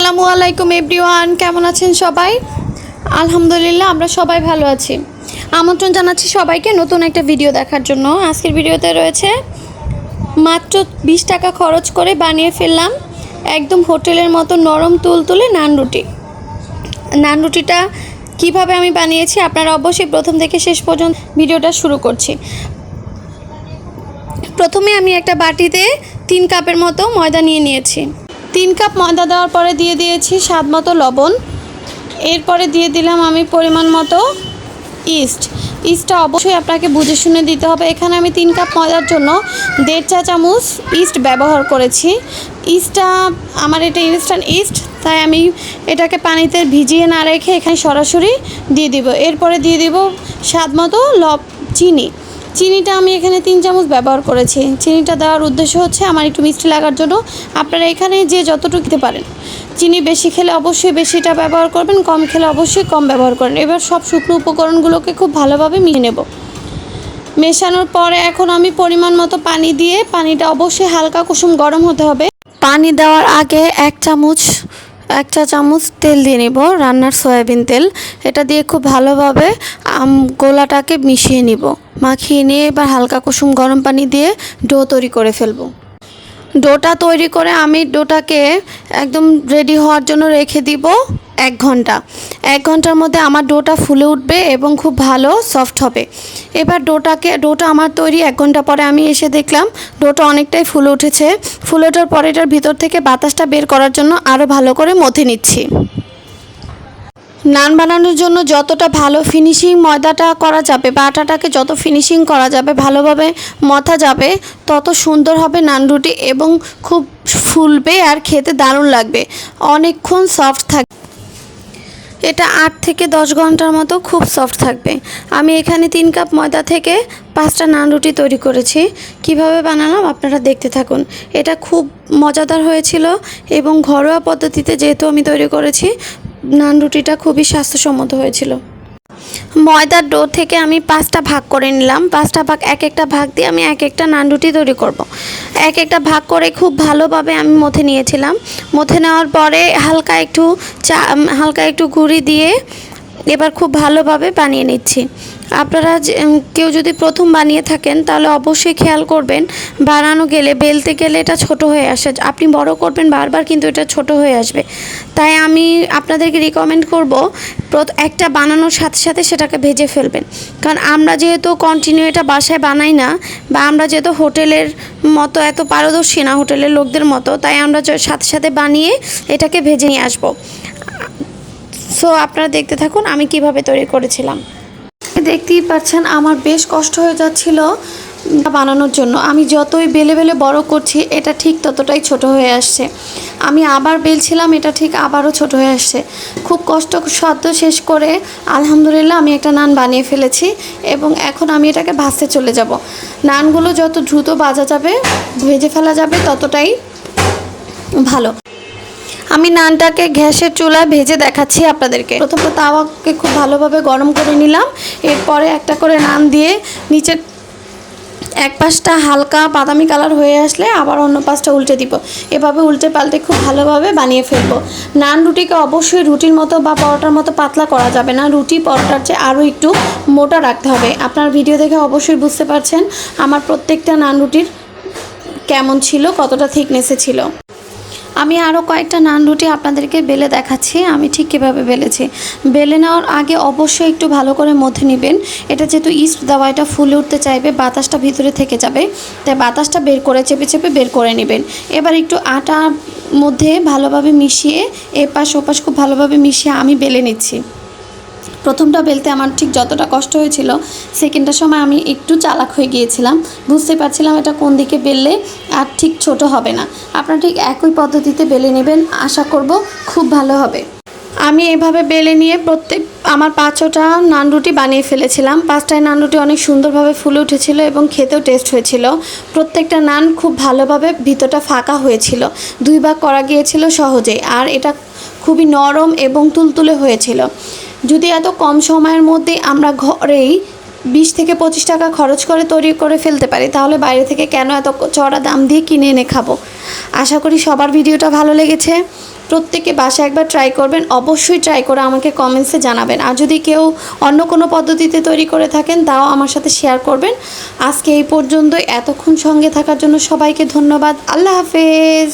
আসসালামু আলাইকুম এভরিওয়ান, কেমন আছেন সবাই? আলহামদুলিল্লাহ আমরা সবাই ভালো আছি। আমন্ত্রণ জানাচ্ছি সবাইকে নতুন একটা ভিডিও দেখার জন্য। আজকের ভিডিওতে রয়েছে মাত্র 20 টাকা খরচ করে বানিয়ে ফেললাম একদম হোটেলের মতো নরম তুলতুলে নান রুটি। নান রুটিটা কীভাবে আমি বানিয়েছি আপনারা অবশ্যই প্রথম থেকে শেষ পর্যন্ত ভিডিওটা শুরু করছি। প্রথমে আমি একটা বাটিতে 3 কাপের মতো ময়দা নিয়ে নিয়েছি। 3 কাপ ময়দা দেওয়ার পরে দিয়ে দিয়েছি স্বাদ মতো লবণ। এরপরে দিয়ে দিলাম আমি পরিমাণ মতো ইস্টটা অবশ্যই আপনাকে বুঝে শুনে দিতে হবে। এখানে আমি 3 কাপ ময়দার জন্য 1.5 চা চামচ ইস্ট ব্যবহার করেছি। ইস্টটা আমার এটা ইনস্ট্যান্ট ইস্ট, তাই আমি এটাকে পানিতে ভিজিয়ে না রেখে এখানে সরাসরি দিয়ে দিব। এরপরে দিয়ে দিব স্বাদ মতো চিনিটা আমি এখানে 3 চামচ ব্যবহার করেছি। চিনিটা দেওয়ার উদ্দেশ্য হচ্ছে আমার একটু মিষ্টি লাগার জন্য। আপনারা এখানে যে যতটুকু দিতে পারেন, চিনি বেশি খেলে অবশ্যই বেশিটা ব্যবহার করবেন, কম খেলে অবশ্যই কম ব্যবহার করেন। এবার সব শুকনো উপকরণগুলোকে খুব ভালোভাবে মিশিয়ে নেব। মেশানোর পরে এখন আমি পরিমাণ মতো পানি দিয়ে, পানিটা অবশ্যই হালকা কুসুম গরম হতে হবে। পানি দেওয়ার আগে 1 চা চামচ তেল দিয়ে নেব, রান্নার সয়াবিন তেল। এটা দিয়ে খুব ভালোভাবে গোলাটাকে মিশিয়ে নিব। মাখিয়ে নিয়ে এবার হালকা কুসুম গরম পানি দিয়ে ডো তৈরি করে ফেলবো। ডোটা তৈরি করে আমি ডোটাকে একদম রেডি হওয়ার জন্য রেখে দিব 1 ঘন্টা। 1 ঘন্টার মধ্যে আমার ডোটা ফুলে উঠবে এবং খুব ভালো সফট হবে। এবার ডোটা আমার তৈরি 1 ঘন্টা পরে আমি এসে দেখলাম ডোটা অনেকটাই ফুলে উঠেছে। ফুলে ওঠার পরে এটার ভিতর থেকে বাতাসটা বের করার জন্য আরও ভালো করে মথে নিচ্ছি। নান বানানোর জন্য যতটা ভালো ফিনিশিং ময়দাটা করা যাবে বা আটাটাকে যত ফিনিশিং করা যাবে, ভালোভাবে মথা যাবে, তত সুন্দর হবে নান রুটি এবং খুব ফুলবে আর খেতে দারুণ লাগবে। অনেকক্ষণ সফট থাকবে। এটা 8 থেকে 10 ঘন্টার মতো খুব সফট থাকবে। আমি এখানে 3 কাপ ময়দা থেকে 5টা নান রুটি তৈরি করেছি। কিভাবে বানালাম আপনারা দেখতে থাকুন। এটা খুব মজাদার হয়েছিল এবং ঘরোয়া পদ্ধতিতে যেহেতু আমি তৈরি করেছি, নান রুটিটা খুবই স্বাস্থ্যসম্মত হয়েছিল। ময়দার ডো থেকে আমি 5টা ভাগ করে নিলাম। 5টা ভাগ, এক একটা ভাগ দিয়ে আমি এক একটা নান রুটি তৈরি করব। এক একটা ভাগ করে খুব ভালোভাবে আমি মথে নিয়েছিলাম। মথে নেওয়ার পরে হালকা একটু গুঁড়ি দিয়ে এবার খুব ভালোভাবে বানিয়ে নিচ্ছি। আপনারা কেউ যদি প্রথম বানিয়ে থাকেন তাহলে অবশ্যই খেয়াল করবেন, বানানো গেলে বেলতে গেলে এটা ছোট হয়ে আসে। আপনি বড় করবেন বারবার, কিন্তু এটা ছোট হয়ে আসবে। তাই আমি আপনাদেরকে রিকমেন্ড করব একটা বানানোর সাথে সাথে সেটাকে ভেজে ফেলবেন। কারণ আমরা যেহেতু কন্টিনিউ এটা বাসায় বানাই না, বা আমরা যেহেতু হোটেলের মতো এত পারদর্শী না হোটেলের লোকদের মতো, তাই আমরা সাথে সাথে বানিয়ে এটাকে ভেজে নিয়ে আসবো। সো আপনারা দেখতে থাকুন আমি কিভাবে তৈরি করেছিলাম। দেখতেই পাচ্ছেন আমার বেশ কষ্ট হয়ে যাচ্ছিল বানানোর জন্য। আমি যতই বেলে বেলে বড় করছি এটা ঠিক ততটাই ছোট হয়ে আসছে। আমি আবার বেলছিলাম, এটা ঠিক আবারও ছোট হয়ে আসছে। খুব কষ্ট সাধ্য শেষ করে আলহামদুলিল্লাহ আমি একটা নান বানিয়ে ফেলেছি এবং এখন আমি এটাকে ভাজতে চলে যাব। নানগুলো যত দ্রুত ভেজে ফেলা যাবে ততটাই ভালো। আমি নানটাকে গ্যাসের চুলায় ভেজে দেখাচ্ছি আপনাদেরকে। প্রথমে তাওয়াকে খুব ভালোভাবে গরম করে নিলাম। এরপরে একটা করে নান দিয়ে নিচে এক পাশটা হালকা বাদামি কালার হয়ে আসলে আবার অন্য পাশটা উল্টে দিব। এভাবে উল্টে পাল্টে খুব ভালোভাবে বানিয়ে ফেলবো। নান রুটিকে অবশ্যই রুটির মতো বা পরোটার মতো পাতলা করা যাবে না। রুটি পরোটার চেয়ে আরও একটু মোটা রাখতে হবে। আপনার ভিডিও দেখে অবশ্যই বুঝতে পারছেন আমার প্রত্যেকটা নান রুটির কেমন ছিল, কতটা থিকনেসে ছিল। আমি আরও কয়েকটা নান রুটি আপনাদেরকে বেলে দেখাচ্ছি আমি ঠিক কীভাবে বেলেছি। বেলে নেওয়ার আগে অবশ্যই একটু ভালো করে মথে নেবেন। এটা যেহেতু ইস্ট দেওয়া, এটা ফুলে উঠতে চাইবে, বাতাসটা ভিতরে থেকে যাবে, তাই বাতাসটা বের করে চেপে চেপে বের করে নেবেন। এবার একটু আটার মধ্যে ভালোভাবে মিশিয়ে এপাশ ওপাশ খুব ভালোভাবে মিশিয়ে আমি বেলে নিচ্ছি। প্রথমটা বেলতে আমার ঠিক যতটা কষ্ট হয়েছিল, সেকেন্ডটার সময় আমি একটু চালাক হয়ে গিয়েছিলাম। বুঝতে পারছিলাম এটা কোন দিকে বেললে আর ঠিক ছোট হবে না। আপনারা ঠিক একই পদ্ধতিতে বেলে নেবেন, আশা করব খুব ভালো হবে। আমি এভাবে বেলে নিয়ে আমার 5টা নান রুটি বানিয়ে ফেলেছিলাম। 5টায় নান রুটি অনেক সুন্দরভাবে ফুলে উঠেছিল এবং খেতেও টেস্ট হয়েছিল। প্রত্যেকটা নান খুব ভালোভাবে ভিতরটা ফাঁকা হয়েছিল, 2 ভাগ করা গিয়েছিল সহজেই। আর এটা খুবই নরম এবং তুলতুলে হয়েছিল। যদি এত কম সময়ের মধ্যে আমরা ঘরেই 20 থেকে 25 টাকা খরচ করে তৈরি করে ফেলতে পারি, তাহলে বাইরে থেকে কেন এত চড়া দাম দিয়ে কিনে এনে খাবো। আশা করি সবার ভিডিওটা ভালো লেগেছে। প্রত্যেকে বাসায় একবার ট্রাই করবেন, অবশ্যই ট্রাই করে আমাকে কমেন্টসে জানাবেন। আর যদি কেউ অন্য কোনো পদ্ধতিতে তৈরি করে থাকেন তাও আমার সাথে শেয়ার করবেন। আজকে এই পর্যন্তই। এতক্ষণ সঙ্গে থাকার জন্য সবাইকে ধন্যবাদ। আল্লাহ হাফেজ।